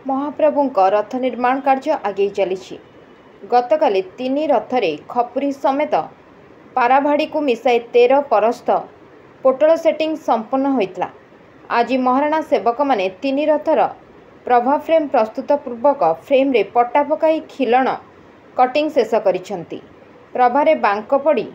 महाप्रभुଙ୍କ रथ निर्माण कार्य आगे चली। गतकाली 3 रथरे खपुरी समेत पाराभाड़ी को मिसाई 13 परस्थ पोटल सेटिंग संपन्न होता। आज महाराणा सेवक माने 3 रथर प्रभा फ्रेम प्रस्तुत पूर्वक फ्रेम रे पट्टा पकाई खिलण कटिंग शेष करिसेंती। प्रभारे बांक पड़ी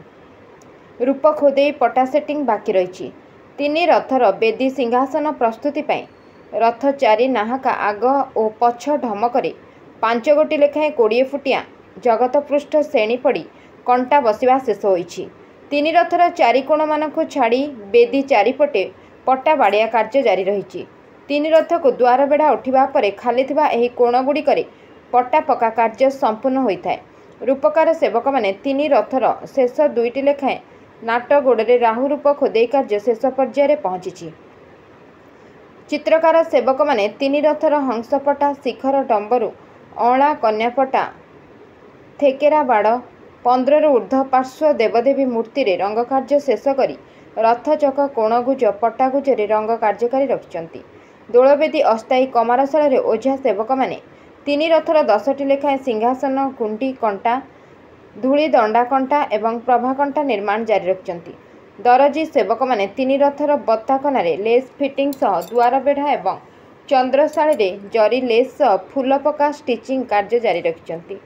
रूप खोदे पट्टा सेटिंग बाकी रही। 3 रथर बेदी सिंहासन प्रस्तुति पाई रथ 4 नाहका आग और पछ ढमकरे 5 गोटी लेखाएं 20 फुटिया जगत पृष्ठ श्रेणी पड़ी कंटा बसिवा शेष होईछि। 3 रथर 4 कोण मानक छाड़ी बेदी चारिपटे पट्टा बाड़िया कार्य जारी रही। 3 रथ को द्वार बेढ़ा उठिबा परे खाली थिबा एही कोण गुड़िकरे पट्टा पका कार्य संपूर्ण होइथाय। रूपकार सेवक माने 3 रथर शेष 2टी लेखाएं नाट गोड़े राहु रूप खोदे कार्य शेष पर्यायर पहुंची। चित्रकार सेवक माने 3 रथर हंसपटा शिखर डंबरू अँला कन्यापटा थेकेरा बाड़ 15 रु ऊर्ध्व पार्श्व देवदेवी मूर्ति रे रंग कार्य शेष करी रथ चक कोणगुज पट्टागुजरे रंग कार्यकारी रखिछंती। दोलवेदी अस्थायी कमारशाल ओझा सेवक माने 3 रथर 10टी लेखाएं सिंहासन कुंडी कंटा धूली दंडा कंटा एवं प्रभा कंटा निर्माण जारी रखिछंती। दरजी सेवक माने 3 रथर बत्ता कनारे लेस फिटिंग सह द्वार बेढ़ा एवं चंद्रशाली जरी लेस सह फूल पका स्टिचिंग कार्य जारी रखिछंती।